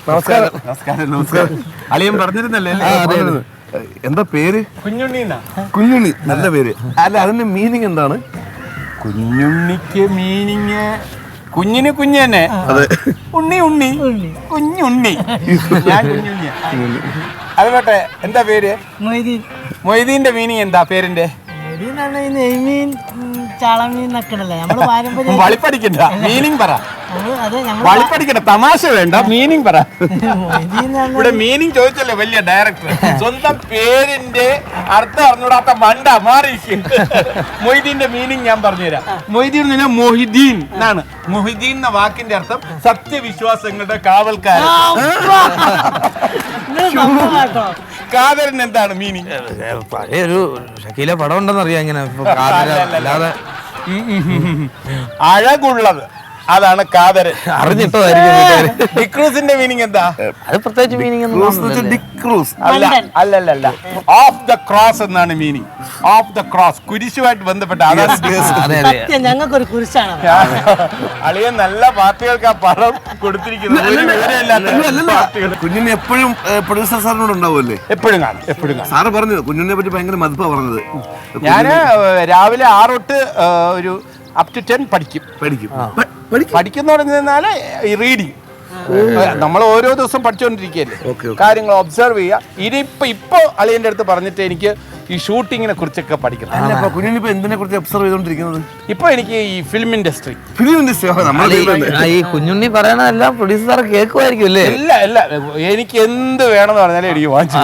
നമസ്കാരം. നമസ്കാരം. നമസ്കാരം. അളിയൻ പറഞ്ഞിരുന്നല്ലേ? എന്താ പേര്? കുഞ്ഞുണ്ണി. നല്ല പേര്. അല്ല, അതിന്റെ മീനിങ് എന്താണ്? കുഞ്ഞുണ്ണിക്ക് മീനിങ് കുഞ്ഞിന് കുഞ്ഞ് തന്നെ. അതെ. ഉണ്ണി ഉണ്ണി കുഞ്ഞുണ്ണി. ഞാൻ കുഞ്ഞുണ്ണിയാ. അത് പോട്ടെ, എന്താ പേര്? മൊയ്തീന്റെ മീനിങ് എന്താ പേരിന്റെ? വളിപ്പടിക്കണ്ട, മീനിങ് പറ. വളിപ്പടിക്കണ്ട, തമാശ വേണ്ട, മീനിങ് പറ. ഇവിടെ മീനിങ് ചോദിച്ചല്ലേ വലിയ ഡയറക്ടർ. സ്വന്തം പേരിന്റെ അർത്ഥം അറിഞ്ഞൂടാത്ത മണ്ട മാറി. മൊയ്തീന്റെ മീനിങ് ഞാൻ പറഞ്ഞുതരാം. മൊയ്തീൻ എന്ന് പറഞ്ഞാൽ മൊഹിദ്ദീൻ എന്നാണ്. മൊഹിദ്ദീൻ എന്ന വാക്കിന്റെ അർത്ഥം സത്യവിശ്വാസങ്ങളുടെ കാവൽക്കാരൻ. കാതറിന് എന്താണ് മീനിങ്? പഴയൊരു ഷക്കീല പടം ഉണ്ടെന്ന് അറിയാം. ഇങ്ങനെ അല്ലാതെ അഴകുള്ളത്, അതാണ് കാതർ. അറിഞ്ഞിട്ടതായിരിക്കും. ഡിക്രൂസിന്റെ മീനിങ് എന്താ? അത് പ്രത്യേകിച്ച് മീനിങ് അല്ല, ഓഫ് ദ ക്രോസ് എന്നാണ് മീനിങ്. ഓഫ് ദ ക്രോസ്, കുരിശുമായിട്ട് ബന്ധപ്പെട്ട. ഞങ്ങൾക്കൊരു കുരിശാണ്. അളിയൻ നല്ല പാർട്ടികൾക്ക് ആ പടം കൊടുത്തിരിക്കുന്നത്. കുഞ്ഞിനെ എപ്പോഴും പ്രൊഡ്യൂസർ സാറിനോട് ഉണ്ടാവുമല്ലേ? എപ്പോഴും കാണും. സാറ് പറഞ്ഞത് കുഞ്ഞിനെ പറ്റി ഭയങ്കര മതിപ്പാ പറഞ്ഞത്. ഞാന് രാവിലെ 6 തൊട്ട് ഒരു അപ് ടു 10 പഠിക്കുന്ന പറഞ്ഞാല് ഈ റീഡിങ്. നമ്മൾ ഓരോ ദിവസം പഠിച്ചുകൊണ്ടിരിക്കുകയല്ലേ, കാര്യങ്ങൾ ഒബ്സർവ് ചെയ്യുക. ഇപ്പൊ അളിയന്റെ അടുത്ത് പറഞ്ഞിട്ട് എനിക്ക് ഈ ഷൂട്ടിങ്ങിനെ കുറിച്ചൊക്കെ പഠിക്കണം. കുഞ്ഞിനിപ്പോ എന്തിനെ കുറിച്ച് ഒബ്സർവ് ചെയ്തോണ്ടിരിക്കുന്നത്? ഇപ്പൊ എനിക്ക് ഈ ഫിലിം ഇൻഡസ്ട്രി. ഈ കുഞ്ഞുണ്ണി പറയണതെല്ലാം പ്രൊഡ്യൂസർ കേൾക്കുമായിരിക്കും അല്ലേ? ഇല്ല, എനിക്ക് എന്ത് വേണമെന്ന് പറഞ്ഞാലും എനിക്ക് വാങ്ങിച്ചു.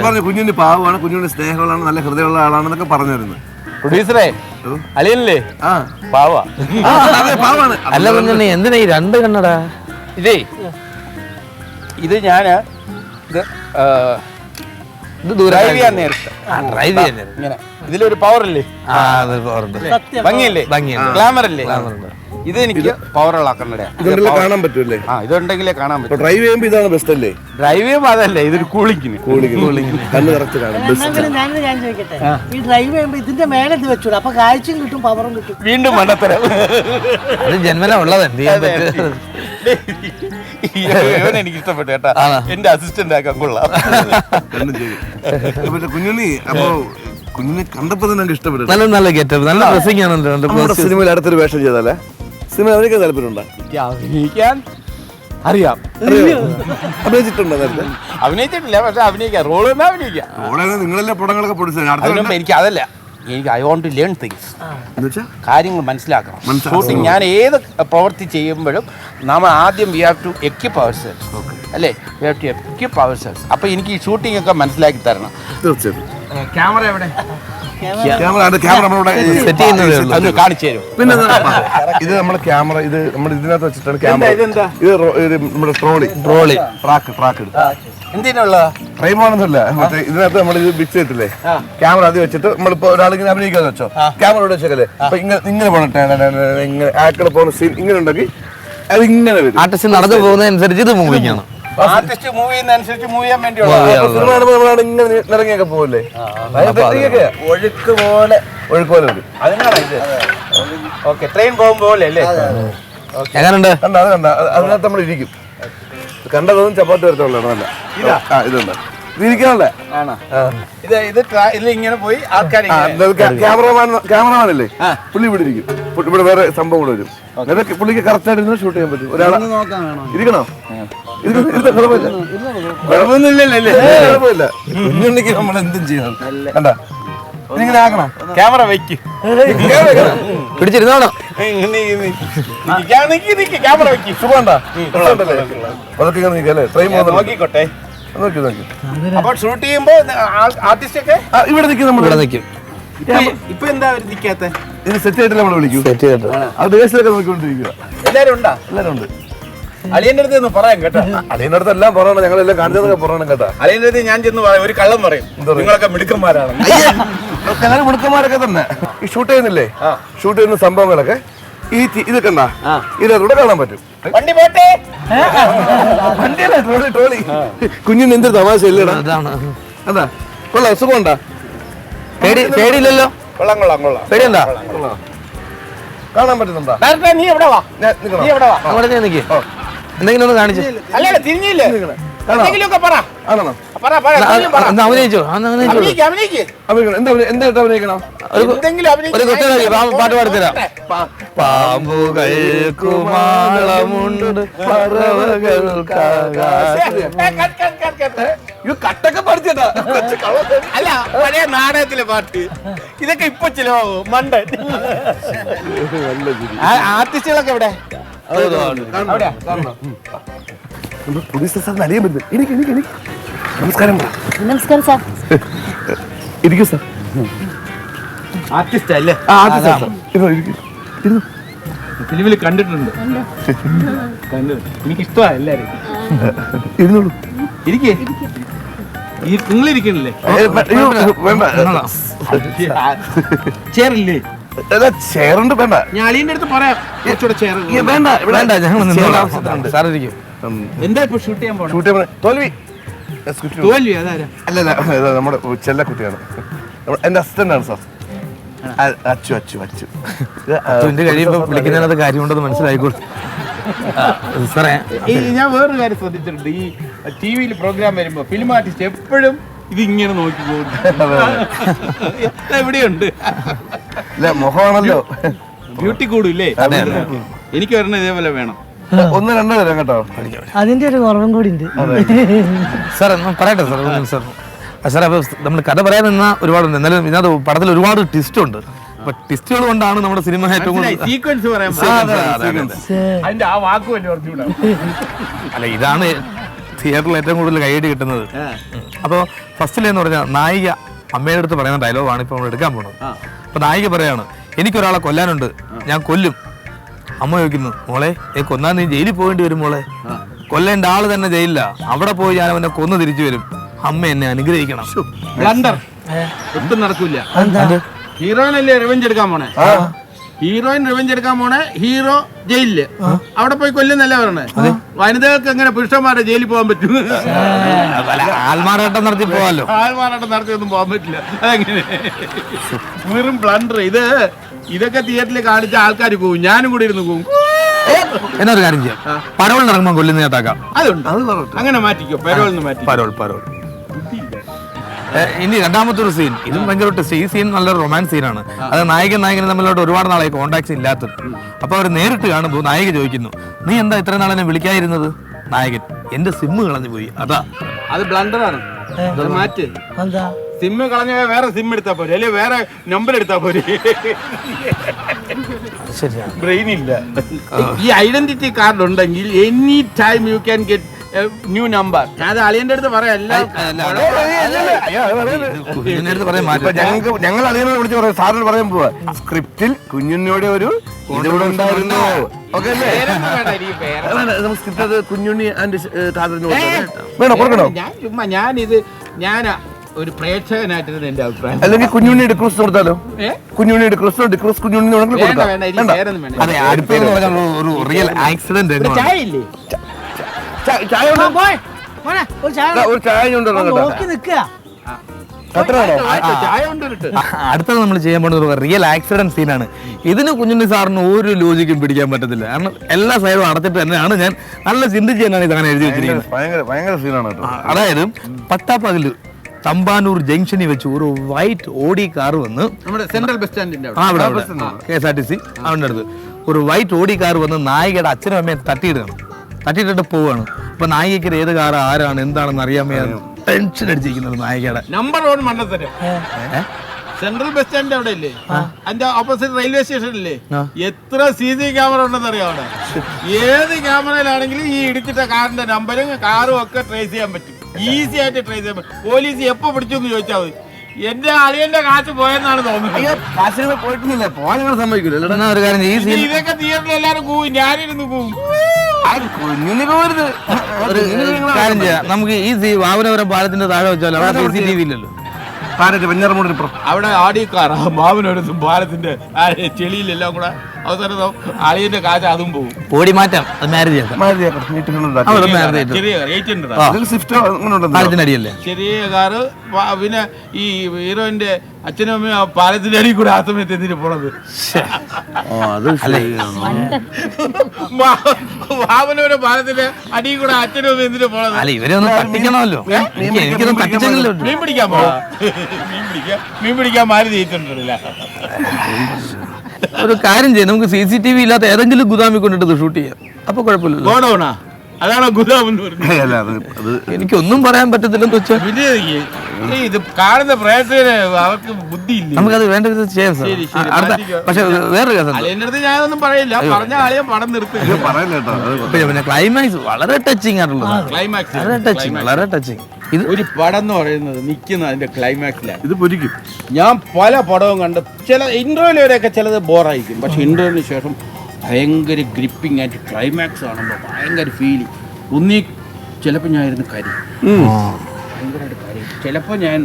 പറഞ്ഞു കുഞ്ഞിന് പാവമാണ്, കുഞ്ഞിന് സ്നേഹമുള്ളതാണ്, നല്ല ഹൃദയമുള്ള ആളാണെന്നൊക്കെ പറഞ്ഞിരുന്നു പ്രൊഡ്യൂസറെ. അളിയല്ലേ? പാവാ. അല്ല കുഞ്ഞുണ്ണി, എന്തിനാ ഈ 2 കണ്ണടാ? ഇത് ഞാന് ഡ്രൈവ് ചെയ്യാൻ നേരത്തെ ഇങ്ങനെ ഇതിലൊരു പവർ അല്ലേ, ഭംഗിയല്ലേ, ഗ്ലാമർ അല്ലേ. ഇത് എനിക്ക് പവറുള്ള കണ്ണടയാണ്. കാണാൻ പറ്റൂല്ലേ? ഇതുണ്ടെങ്കിലേ കാണാൻ പറ്റും. ഡ്രൈവ് ചെയ്യുമ്പോൾ ഇതാണ് ബെസ്റ്റ് അല്ലേ? ഡ്രൈവ് ചെയ്യുമ്പോൾ അതല്ലേ, ഇതൊരു കൂളിങ്ങിന്. ഞാൻ ചോദിക്കട്ടെ, ഈ ഡ്രൈവ് ചെയ്യുമ്പോ ഇതിന്റെ മേലെ ഇത് വെച്ചൂടാ, അപ്പൊ കാഴ്ചയും കിട്ടും പവറും കിട്ടും. വീണ്ടും മണ്ടത്തരം. അത് ജന്മന ഉള്ളത്. എന്ത് ചെയ്യാൻ പറ്റും? എനിക്ക് ഇഷ്ടപ്പെട്ടു കേട്ടാ. എന്റെ അസിസ്റ്റന്റ് ആക്കാൻ കൊള്ളാം. കുഞ്ഞുണ്ണി, അപ്പൊ കുഞ്ഞിനെ കണ്ടപ്പോ തന്നെ ഇഷ്ടപ്പെട്ടു. നല്ല ഗെറ്റപ്പ്, നല്ല ഡ്രസ്സിംഗ് ആണല്ലോ. സിനിമയിൽ അടുത്തൊരു വേഷം ചെയ്താലേ സിനിമ അഭിനയിക്കാൻ താല്പര്യമുണ്ടോ? അഭിനയിക്കാൻ അറിയാം. അഭിനയിച്ചിട്ടുണ്ടോ? നേരത്തെ അഭിനയിച്ചിട്ടില്ല, പക്ഷെ അഭിനയിക്കാം. റോള് തന്നെ അഭിനയിക്കാം. നിങ്ങളെല്ലാം പടങ്ങളൊക്കെ പൊടിച്ചു. എനിക്ക് അതല്ല, എനിക്ക് I want to learn things. കാര്യങ്ങൾ മനസ്സിലാക്കണം. ഷൂട്ടിങ് ഞാൻ ഏത് പ്രവൃത്തി ചെയ്യുമ്പോഴും നമ്മൾ ആദ്യം we have to equip ourselves അല്ലേ? We have to equip ourselves. അപ്പോൾ എനിക്ക് ഈ ഷൂട്ടിംഗ് ഒക്കെ മനസ്സിലാക്കി തരണം. തീർച്ചയായിട്ടും. ക്യാമറ എവിടെ? കാണിച്ചു തരും. പിന്നെ ഇത് നമ്മുടെ ക്യാമറ, ഇത് നമ്മൾ ഇതിനകത്ത് വെച്ചിട്ടാണ് ക്യാമറ. ഇത് നമ്മുടെ ട്രോളി ട്രാക്ക് എന്തിനുള്ള ട്രൈമോണൊന്നുമില്ല. മറ്റേ ഇതിനകത്ത് നമ്മൾ ഇത് ഫിക്സ് ചെയ്തിട്ടില്ലേ, ക്യാമറ അത് വെച്ചിട്ട് നമ്മളിപ്പോ ഒരാളിങ്ങനെ അഭിനയിക്കാന്ന് വെച്ചോ, ക്യാമറ ഇവിടെ വെച്ചേക്കല്ലേ, അപ്പൊ ഇങ്ങനെ പോകട്ടെ, ഇങ്ങനെ ആക്കളെ പോകുന്ന സീൻ ഇങ്ങനെ ഉണ്ടെങ്കിൽ അത് ഇങ്ങനെ വരും. ആർട്ടിസ്റ്റ് നടന്നു പോകുന്നതനുസരിച്ച് ഇത് മൂവിങ് ആണ്. ആർട്ടിസ്റ്റ് മൂവ് ചെയ്യുന്നതനുസരിച്ച് മൂവ് ചെയ്യാൻ വേണ്ടിയുള്ള സിനിമ കാണുമ്പോൾ നമ്മളാണ് ഇങ്ങനെ ഇറങ്ങിയൊക്കെ പോകല്ലേ, ഒഴുക്ക് പോലെ വരും. അതിനാണ് ഇത്. ഓക്കെ, ട്രെയിൻ പോകുമ്പോലെ അല്ലേ? എങ്ങനെയുണ്ട്? അത് കണ്ട അതിനകത്ത് നമ്മൾ ഇരിക്കും. കണ്ടതൊന്നും ചപ്പാത്തി വരത്തുള്ളതാണ്. അല്ല ഇതുണ്ട്, ഇതിരിക്കാനല്ലേ. ഇത് ഇങ്ങനെ പോയി ആൾക്കാർ ക്യാമറമാനല്ലേ പുള്ളി ഇവിടെ ഇരിക്കും. ഇവിടെ വേറെ സംഭവം കൂടെ വരും. പുള്ളിക്ക് കറക്റ്റ് ആയിട്ട് ഷൂട്ട് ചെയ്യാൻ പറ്റും. ഒരാളെ ഇരിക്കണോ? കുഴപ്പമില്ല. കുഞ്ഞുണ്ണിക്ക് നമ്മൾ എന്തും ചെയ്യണം. കണ്ട ഇങ്ങനെ ആക്കണം. ക്യാമറ വെക്ക്, പിടിച്ചിരുന്നോണോ? ക്യാമറ വെക്ക്. സുഖമുണ്ടോ? അതൊക്കെ ഇങ്ങനെ നിൽക്കല്ലേ, ട്രെയിൻ നോക്കിക്കോട്ടെ. നോക്കി. അപ്പോൾ ഷൂട്ട് ചെയ്യുമ്പോ ആർട്ടിസ്റ്റ് ഒക്കെ ഇവിടെ നിൽക്കും. നമ്മൾ ഇവിടെ നിൽക്കും. ഇപ്പൊ എന്താ നിൽക്കാത്ത? ഇത് സെറ്റ് ആയിട്ട് നമ്മൾ വിളിക്കും. അത് ദേശത്തൊക്കെ നോക്കിക്കൊണ്ടിരിക്കുക. എല്ലാരും ഉണ്ടാ? എല്ലാരും ഉണ്ട്. അളിയന്റെ അടുത്ത് പറയാം കേട്ടോ. അളിയന്റെ അടുത്ത് എല്ലാം പറയണം, ഞങ്ങളെല്ലാം കാണിച്ചതൊക്കെ പറയണം കേട്ടോ. അളിയന്റെ അടുത്ത് ഞാൻ ചെന്ന് പറയാം, ഒരു കള്ളം പറയും, നിങ്ങളൊക്കെ മിടുക്കന്മാരാണ്. ഞങ്ങൾ മിടുക്കന്മാരൊക്കെ തന്നെ. ഈ ഷൂട്ട് ചെയ്യുന്നില്ലേ, ഷൂട്ട് ചെയ്യുന്ന സംഭവങ്ങളൊക്കെ ഇത് കണ്ട ഇതിലൂടെ കാണാൻ പറ്റും. വണ്ടി പോട്ടെ. വണ്ടിയല്ലേ, ട്രോളി. കുഞ്ഞിന് എന്തൊരു തമാശ ഇല്ലടാ. അതാ കൊള്ളാം. സുഖമുണ്ടാ? പേടിയില്ലല്ലോ. കൊള്ളാം. പേടിയുണ്ടാ? കാണാൻ പറ്റുന്നുണ്ടോ? നീ എവിടെ വാ, നീ എവിടെ വാ. അവിടെ നിൽക്കേ. എന്തെങ്കിലും ഒന്ന് കാണിച്ചു അല്ലേ തിരിഞ്ഞില്ലേ എന്തെങ്കിലുമൊക്കെ പറ ആണോ പറ പറ എന്തെങ്കിലും പറ. അഭിനയിച്ചോ അഭിനയിക്ക്, അഭിനയിക്ക്. എന്താ അഭിനയിക്കണം? എന്തെങ്കിലും അഭിനയിക്ക്. ഒരു കൊച്ചു പാട്ട് പാടിത്തരാം. പാമ്പുകൾക്കുമാളമുണ്ട് കട്ടൊക്കെ പഠിച്ചേട്ടാ. അല്ല പഴയ നാടകത്തിലെ പാട്ട് ഇതൊക്കെ ഇപ്പൊ ചിലവാകും മണ്ടൻ. ആർട്ടിസ്റ്റുകളൊക്കെ എവിടെ? നമസ്കാരം. നമസ്കാരം സാർ. ഇരിക്കൂ സാർ. ആർട്ടിസ്റ്റ് അല്ലേ? ഫിലിമിൽ കണ്ടിട്ടുണ്ട്. എനിക്ക് ഇഷ്ടമാണ് എല്ലാരും. ഇരുന്നോളൂ. ഇരിക്കേ നിങ്ങളിരിക്കണില്ലേ? ചേറില്ലേ? ചെയറുണ്ട്. വേണ്ട, ഞാൻ അളിയന്റെ അടുത്ത് പറയാം കുറച്ചുകൂടെ ചേർ വേണ്ട, വേണ്ട ഞങ്ങൾ സാർ ഇരിക്കും. എന്താ ഇപ്പൊ ഷൂട്ട് ചെയ്യാൻ പോണം? ഷൂട്ട് ചെയ്യാൻ തോൽവി. തോൽവി അതാരാ? അല്ല നമ്മുടെ ചെല്ല കുട്ടിയാണ്. എന്റെ അസിസ്റ്റന്റ് ആണ് സാർ. അച്ചു അച്ചു അച്ചു അച്ചുവിന്റെ കഴിയുമ്പോ വിളിക്കുന്നതിനകത്ത് കാര്യമുണ്ടെന്ന് മനസ്സിലായിക്കോളൂ സാറേ. ഞാൻ വേറൊരു കാര്യം ശ്രദ്ധിച്ചിട്ടുണ്ട്. ഈ ടി വിയിൽ പ്രോഗ്രാം വരുമ്പോ ഫിലിം ആർട്ടിസ്റ്റ് എപ്പോഴും ഇതിങ്ങനെ നോക്കി പോകും. എവിടെയുണ്ട് മുഖമാണല്ലോ. ബ്യൂട്ടി കൂടില്ലേ? എനിക്ക് വരണ ഇതേപോലെ വേണം. 1-2 തരാം കേട്ടോ. അതിന്റെ ഒരു കുറവും കൂടി ഉണ്ട് സാർ പറയട്ടെ സാർ. സാർ സാർ അപ്പൊ നമ്മൾ കഥ പറയാൻ നിന്ന ഒരുപാടുണ്ട്. എന്നാലും ഇതിനകത്ത് പടത്തിൽ ഒരുപാട് ട്വിസ്റ്റ് ഉണ്ട്. അപ്പൊ ട്വിസ്റ്റുകൾ കൊണ്ടാണ് നമ്മുടെ സിനിമ ഏറ്റവും സീക്വൻസ് പറയാൻ അതിന്റെ ആ വാക്കുമല്ലേ പറഞ്ഞുകൂടാ. അല്ല ഇതാണ് തിയേറ്ററിൽ ഏറ്റവും കൂടുതൽ കൈയടി കിട്ടുന്നത്. അപ്പോൾ ഫസ്റ്റിലെന്ന് പറഞ്ഞാൽ നായിക അമ്മയുടെ അടുത്ത് പറയുന്ന ഡയലോഗാണ് ഇപ്പോൾ നമ്മൾ എടുക്കാൻ പോകുന്നത്. അപ്പൊ നായിക പറയാണ്, എനിക്കൊരാളെ കൊല്ലാനുണ്ട്, ഞാൻ കൊല്ലും. അമ്മ ചോദിക്കുന്നു, മോളെ കൊന്നാൻ നീ ജയിലിൽ പോകേണ്ടി വരും മോളെ. കൊല്ലേണ്ട ആള് തന്നെ ജയിലില്ല, അവിടെ പോയി ഞാൻ അവനെ കൊന്നു തിരിച്ചു വരും. അമ്മ എന്നെ അനുഗ്രഹിക്കണം. ഒട്ടും നടക്കൂല. ഹീറോയിനല്ലേ റിവെഞ്ച് എടുക്കാൻ പോണേ? ഹീറോയിൻ റിവെഞ്ച് എടുക്കാൻ പോണേ, ഹീറോ ജയിലില്. അവിടെ പോയി കൊല്ലുന്നല്ല പറഞ്ഞേ. വനിതകൾക്ക് എങ്ങനെ പുരുഷന്മാരെ ജയിലിൽ പോകാൻ പറ്റും? ആൽമാറാട്ടം നടത്തി പോവാല്ലോ. ആൽമാറാട്ടം നടത്തിയൊന്നും പോകാൻ പറ്റില്ല. അതെങ്ങനെ? വെറും ബ്ലണ്ടർ. ഇതൊക്കെ തിയേറ്ററിൽ കാണിച്ച ആൾക്കാർ പോകും, ഞാനും കൂടി ഇരുന്ന് പോകും. എന്നൊരു കാര്യം ചെയ്യാം, പരോളിന് ഇറങ്ങുമ്പോൾ കൊല്ലുന്ന കേട്ടാക്കാം. അതുണ്ട്, അങ്ങനെ മാറ്റിക്കോ. പരോളിന് മാറ്റി. പരോൾ. ഇനി രണ്ടാമത്തെ ഒരു സീൻ, ഇതും ഭയങ്കര ടെസ്റ്റ്. ഈ സീൻ നല്ലൊരു റൊമാൻസ് സീനാണ്. അത് നായകനും തമ്മിലോട്ട് ഒരുപാട് നാളായി കോണ്ടാക്ട്സ് ഇല്ലാത്തത്. അപ്പൊ അവർ നേരിട്ട് കാണുമ്പോൾ നായിക ചോദിക്കുന്നു, നീ എന്താ ഇത്ര നാളെ എന്നെ വിളിക്കാതിരുന്നത്? നായകൻ, എന്റെ സിമ്മ് കളഞ്ഞു പോയി. അതാ അത് ബ്ലണ്ടറാണ്. മാറ്റ്. സിമ്മ് കളഞ്ഞ വേറെ സിം എടുത്താ പോരെ, അല്ലെ വേറെ നമ്പർ എടുത്താ പോരെ. ബ്രെയിൻ ഇല്ല. ഈ ഐഡന്റിറ്റി കാർഡ് ഉണ്ടെങ്കിൽ any time you can get new number. ഞാൻ അളിയന്റെ അടുത്ത് പറയാം. ഞങ്ങൾ അതിനോട് വിളിച്ച് പറയാം, സാറിന് പറയാൻ പോവാ. സ്ക്രിപ്റ്റിൽ കുഞ്ഞുണ്ണിയുടെ ഒരു ഇതിവിടെ ഉണ്ടായിരുന്നു. സ്ക്രിപ്റ്റ് കുഞ്ഞുണ്ണി ആൻഡ് വേണോ കൊടുക്കണോ? ഞാൻ ഒരു പ്രേക്ഷകനായിട്ടിരുന്ന എന്റെ അഭിപ്രായം. അല്ലെങ്കിൽ കുഞ്ഞുണ്ണി ഡിക്രൂസ് കൊടുത്താലോ? കുഞ്ഞുണ്ണി ഡിക്രൂസ് കുഞ്ഞുണ്ണി ഒരു റിയൽ ആക്സിഡന്റ്. ചായ ഒരു ചായ അടുത്തത് നമ്മൾ ചെയ്യാൻ പോകുന്നത് ഒരു റിയൽ ആക്സിഡന്റ് സീനാണ്. ഇതിന് കുഞ്ഞുണ്ണി സാറിന് ഒരു ലോജിക്കും പിടിക്കാൻ പറ്റത്തില്ല. കാരണം എല്ലാ സൈഡും അടച്ചിട്ട് തന്നെയാണ് ഞാൻ നല്ല ചിന്തിച്ച് തന്നെയാണ് ഇതങ്ങനെ എഴുതി വെച്ചിരിക്കുന്നത്. അതായത് പട്ടാപ്പകല് തമ്പാനൂർ ജംഗ്ഷനിൽ വെച്ച് ഒരു വൈറ്റ് ഓഡി കാർ വന്ന് നമ്മുടെ സെൻട്രൽ ബസ് സ്റ്റാൻഡിന്റെ KSRTC അവൻ്റെ അടുത്ത് ഒരു വൈറ്റ് ഓഡി കാർ വന്ന് നായികയുടെ അച്ഛനും അമ്മയെ തട്ടിയിട്ടിട്ട് പോവാണ്. അപ്പൊ നായികയ്ക്ക് ഏത് കാർ ആരാണ് എന്താണെന്ന് അറിയാൻ ടെൻഷൻ അടിച്ചിരിക്കുന്നത് നായികയുടെ. നമ്പർ 1 മണ്ടത്തരം. സെൻട്രൽ ബസ് സ്റ്റാൻഡ് അവിടെ ഇല്ലേ, അതിന്റെ ഓപ്പോസിറ്റ് റെയിൽവേ സ്റ്റേഷനില്ലേ, എത്ര CC ക്യാമറ ഉണ്ടെന്ന് അറിയാം അവിടെ. ഏത് ക്യാമറയിലാണെങ്കിലും ഈ ഇടിച്ചിട്ട കാറിന്റെ നമ്പരും കാറും ഒക്കെ ട്രേസ് ചെയ്യാൻ പറ്റും, ഈസി ആയിട്ട് ട്രേസ് ചെയ്യാൻ പറ്റും. പോലീസ് എപ്പോ പിടിച്ചു എന്ന് ചോദിച്ചാൽ മതി. എന്റെ അളിയന്റെ കാശ് പോയെന്നാണ് തോന്നുന്നത്. ഇതൊക്കെ തിയേറ്ററിൽ എല്ലാരും പോവും, ഞാനിരുന്ന് പോവും. ഒരു കാര്യം ചെയ്യാം, നമുക്ക് ഈ വാവനപുരം പാലത്തിന്റെ താഴെ വെച്ചാലോ, അവിടെ CCTV ഇല്ലല്ലോ. അവിടെ ആടി കാറാ മാവനോരത്തും പാലത്തിന്റെ ചെളിയിലെല്ലാം കൂടെ അവസാനം അളിയന്റെ കാശ് അതും പോകും. ഓടി മാറ്റാം, അത് മാരേജ് ചെയ്യാം. അവിടെ മാരേജ് ചെയ്തു. ചെറിയ കാർ 800 സ്വിഫ്റ്റോ അങ്ങനെ ഉണ്ടല്ലോ. പാലത്തിനടിയല്ലേ? ചെറിയ കാറ്. പിന്നെ ഈ ഹീറോയിന്റെ അച്ഛനും അമ്മയും ആ പാലത്തിന്റെ അടിയിൽ കൂടെ ആ സമയത്ത് എന്തിനു പോണത്? വാമനോടെ പാലത്തിന്റെ അടിയിൽ കൂടെ അച്ഛനും അമ്മയും എന്തിനു പോണത്? അല്ല, ഇവരെ ഒന്ന് തട്ടിക്കണമല്ലോ. എനിക്കൊന്നും തട്ടിച്ചെങ്കിലും മീൻ പിടിക്കാൻ പോവാ. മീൻ പിടിക്കാൻ മാറി ചെയ്തിട്ടുണ്ടല്ല. ഒരു കാര്യം ചെയ്യാം, നമുക്ക് CCTV ഇല്ലാത്ത ഏതെങ്കിലും ഗുദാമി കൊണ്ടിട്ട് ഷൂട്ട് ചെയ്യാം. അപ്പൊ കുഴപ്പമില്ലല്ലോ. ഗോഡൌണാ? അതാണോ ഗുദാമെന്ന് പറഞ്ഞത്? എനിക്കൊന്നും പറയാൻ പറ്റത്തില്ലെന്ന് വെച്ചാൽ പിന്നെ ഇത് കാണുന്ന പ്രേക്ഷകര് അവർക്ക് ബുദ്ധിയില്ല. നമുക്കത് വേണ്ട വിധത്തിൽ ചെയ്യാം സാർ. ശരി, ശരി, അടുത്ത പക്ഷെ വേറൊരു കേസുണ്ട്. അളിയന്റെ അടുത്ത് ഞാനൊന്നും പറയില്ല. പറഞ്ഞ ആളെയും പടം നിർത്തി. പിന്നെ ക്ലൈമാക്സ് വളരെ ടച്ചിങ് ആയിട്ടുള്ളത്. ക്ലൈമാക്സ് വളരെ ടച്ചിങ്. ഇത് ഒരു പടം എന്ന് പറയുന്നത് നിൽക്കുന്ന അതിന്റെ ക്ലൈമാക്സിലാണ്. ഇത് പൊരിക്കും. ഞാൻ പല പടവും കണ്ട് ചില ഇന്റർവ്യൂല് വരെയൊക്കെ ചിലത് ബോറായിരിക്കും. പക്ഷെ ഇന്റർവ്യൂവിന് ശേഷം ഭയങ്കര ഗ്രിപ്പിംഗ് ആയിട്ട് ക്ലൈമാക്സ് കാണുമ്പോൾ ഭയങ്കര ഫീലിംഗ്. ചിലപ്പോൾ ഞാൻ ഇരുന്ന് കരി ഭയങ്കരമായിട്ട് കരി. ചിലപ്പോൾ ഞാൻ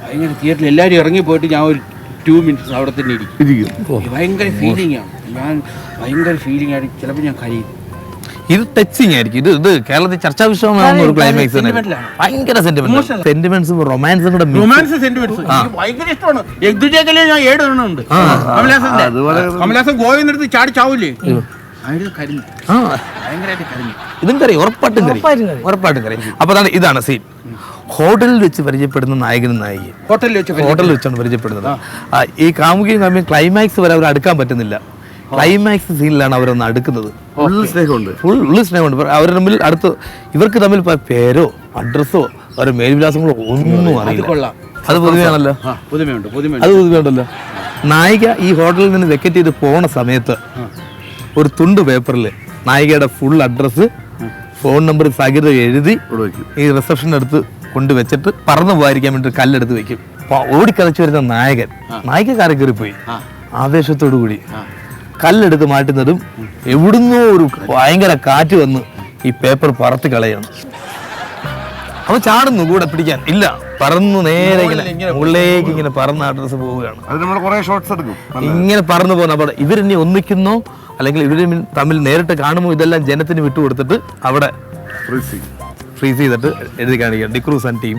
ഭയങ്കര തിയേറ്ററിൽ എല്ലാവരും ഇറങ്ങിപ്പോയിട്ട് ഞാൻ ഒരു 2 minutes അവിടെ തന്നെ ഇരിക്കും. ഭയങ്കര ഫീലിംഗ് ആണ്. ഞാൻ ഭയങ്കര ഫീലിംഗ് ആയിട്ട് ചിലപ്പോൾ ഞാൻ കരയും. ഇത് ടച്ചിങ് ആയിരിക്കും. ഇത് കേരളത്തിൽ ചർച്ചാ വിഷയമാകുന്ന ഒരു ക്ലൈമാക്സ് തന്നെ. ഭയങ്കര സെന്റിമെന്റ്സും റൊമാൻസും കൂടെ റൊമാൻസ് സെന്റിമെന്റ്സ് ഭയങ്കര ഇഷ്ടമാണ്. എഗ്ദുജേക്കലേ ഞാൻ 7 എണ്ണം ഉണ്ട്. കമലഹാസൻ ഗോവിന്ദന്റെ അടുത്ത് ചാടി ചാവൂലേ? കരിഞ്ഞു, ഭയങ്കരമായിട്ട് കരിഞ്ഞു. ഇതും കറിയും ഉറപ്പായിട്ടും കറിയും. അപ്പൊ ഇതാണ് സീൻ. ഹോട്ടലിൽ വെച്ച് പരിചയപ്പെടുന്ന നായകനും നായികയും ഹോട്ടലിൽ വെച്ചാണ് പരിചയപ്പെടുന്നത്. ഈ കാമുകിയും കാമുകിയും ക്ലൈമാക്സ് വരെ അവർ അടുക്കാൻ പറ്റുന്നില്ല. ക്ലൈമാക്സ് സീനിലാണ് അവരൊന്ന് അടുക്കുന്നത്. ഫുള്ള് സ്നേഹമുണ്ട്. അവർ തമ്മിൽ ഇവർക്ക് തമ്മിൽ പേരോ അഡ്രസ്സോ അവരുടെ മേൽവിലാസങ്ങളോ ഒന്നും അറിയില്ല. അത് പുതുമയാണല്ലോ. അത് പുതുമയുണ്ടല്ലോ. നായിക ഈ ഹോട്ടലിൽ നിന്ന് വെക്കറ്റ് ചെയ്ത് പോണ സമയത്ത് ഒരു തുണ്ട് പേപ്പറിൽ നായികയുടെ ഫുൾ അഡ്രസ്സ്, ഫോൺ നമ്പർ സഹിതം എഴുതി ഈ റിസപ്ഷൻ്റെ അടുത്ത് കൊണ്ടുവച്ചിട്ട് പറന്നു പോകാതിരിക്കാൻ വേണ്ടി കല്ലെടുത്ത് വെക്കും. ഓടിക്കളിച്ചു വരുന്ന നായിക കാറി കയറിപ്പോയി ആവേശത്തോടു കൂടി കല്ലെടുത്ത് മാറ്റുന്നതും എവിടുന്നോ ഒരു ഭയങ്കര കാറ്റ് വന്ന് ഈ പേപ്പർ പറത്തി കളയാണ്. അവ ചാടുന്നു കൂടെ പിടിക്കാൻ ഇല്ല, പറന്നു നേരെ ഇങ്ങനെ മുകളിലേക്ക് ഇങ്ങനെ പറന്ന് അഡ്രസ് പോവുകയാണ്. ഇങ്ങനെ പറന്നു പോകുന്ന അപ്പോൾ ഇവരിനി ഒന്നിക്കുന്നോ അല്ലെങ്കിൽ ഇവർ തമ്മിൽ നേരിട്ട് കാണുമോ ഇതെല്ലാം ജനത്തിന് വിട്ടുകൊടുത്തിട്ട് അവിടെ ഫ്രീസ് ചെയ്തിട്ട് എഴുതി കാണിക്കാം ഡിക്രൂസ് ആൻഡ് ടീം.